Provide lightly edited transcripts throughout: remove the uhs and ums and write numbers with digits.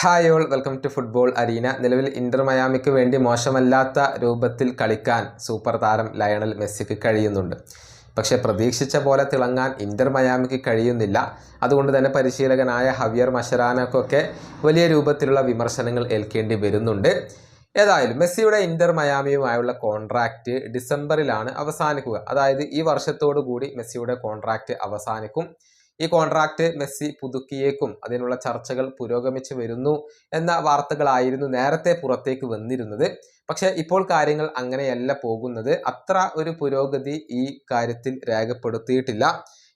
Hi all, welcome to football arena. നിലവിൽ Inter മയാമിക്ക് വേണ്ടി മോശമല്ലാത്ത രൂപത്തിൽ കളിക്കാൻ സൂപ്പർ താരം ലയണൽ മെസ്സിക്ക് കഴിയുന്നുണ്ട്. പക്ഷേ പ്രതീക്ഷിച്ച പോലെ തിളങ്ങാൻ ഇന്റർ മയാമിക്ക് കഴിയുന്നില്ല. അതുകൊണ്ട് തന്നെ പരിശീലകനായ ഹവിയർ മഷരാനോക്കൊക്കെ വലിയ രൂപത്തിലുള്ള വിമർശനങ്ങൾ ഏൽക്കേണ്ടി വരുന്നുണ്ട്. ഏതായാലും മെസ്സിയുടെ ഇന്റർ മയാമിയുമായുള്ള കോൺട്രാക്റ്റ് ഡിസംബറിലാണ് അവസാനിക്കുക. അതായത് ഈ വർഷത്തോടു കൂടി മെസ്സിയുടെ കോൺട്രാക്റ്റ് അവസാനിക്കും. ഈ കോൺട്രാക്റ്റ് മെസ്സി പുതുക്കിയേക്കും, അതിനുള്ള ചർച്ചകൾ പുരോഗമിച്ചു വരുന്നു എന്ന വാർത്തകളായിരുന്നു നേരത്തെ പുറത്തേക്ക് വന്നിരുന്നത്. പക്ഷേ ഇപ്പോൾ കാര്യങ്ങൾ അങ്ങനെയല്ല പോകുന്നത്. അത്ര ഒരു പുരോഗതി ഈ കാര്യത്തിൽ രേഖപ്പെടുത്തിയിട്ടില്ല.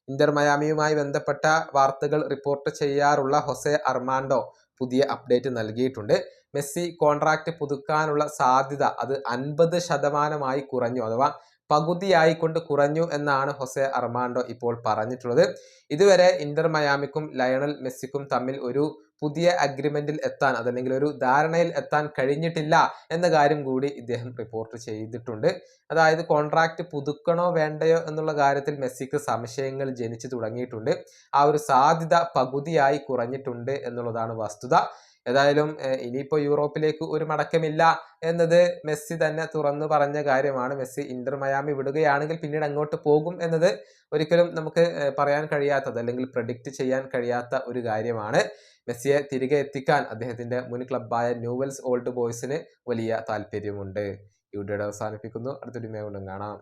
ഇന്റർ മയാമിയുമായി ബന്ധപ്പെട്ട വാർത്തകൾ റിപ്പോർട്ട് ചെയ്യാറുള്ള ഹൊസെ അർമാൻഡോ പുതിയ അപ്ഡേറ്റ് നൽകിയിട്ടുണ്ട്. മെസ്സി കോൺട്രാക്റ്റ് പുതുക്കാനുള്ള സാധ്യത അത് 50% കുറഞ്ഞു, അഥവാ പകുതിയായിക്കൊണ്ട് കുറഞ്ഞു എന്നാണ് ഹൊസെ അർമാൻഡോ ഇപ്പോൾ പറഞ്ഞിട്ടുള്ളത്. ഇതുവരെ ഇന്റർ മയാമിക്കും ലയണൽ മെസ്സിക്കും തമ്മിൽ ഒരു പുതിയ അഗ്രിമെന്റിൽ എത്താൻ, അതല്ലെങ്കിൽ ഒരു ധാരണയിൽ എത്താൻ കഴിഞ്ഞിട്ടില്ല എന്ന കാര്യം കൂടി ഇദ്ദേഹം റിപ്പോർട്ട് ചെയ്തിട്ടുണ്ട്. അതായത് കോൺട്രാക്റ്റ് പുതുക്കണോ വേണ്ടയോ എന്നുള്ള കാര്യത്തിൽ മെസ്സിക്ക് സംശയങ്ങൾ ജനിച്ചു തുടങ്ങിയിട്ടുണ്ട്. ആ ഒരു സാധ്യത പകുതിയായി കുറഞ്ഞിട്ടുണ്ട് എന്നുള്ളതാണ് വസ്തുത. ഏതായാലും ഇനിയിപ്പോൾ യൂറോപ്പിലേക്ക് ഒരു മടക്കമില്ല എന്നത് മെസ്സി തന്നെ തുറന്നു പറഞ്ഞ കാര്യമാണ്. മെസ്സി ഇന്റർ മയാമി വിടുകയാണെങ്കിൽ പിന്നീട് അങ്ങോട്ട് പോകും എന്നത് ഒരിക്കലും നമുക്ക് പറയാൻ കഴിയാത്തത്, അല്ലെങ്കിൽ പ്രഡിക്റ്റ് ചെയ്യാൻ കഴിയാത്ത ഒരു കാര്യമാണ്. മെസ്സിയെ തിരികെ എത്തിക്കാൻ അദ്ദേഹത്തിന്റെ മുൻ ക്ലബ്ബായ ന്യൂവെൽസ് ഓൾഡ് ബോയ്സിന് വലിയ താല്പര്യമുണ്ട്. ഈ വീഡിയോ അവസാനിപ്പിക്കുന്നു. അടുത്തൊരു വീഡിയോ കാണാം.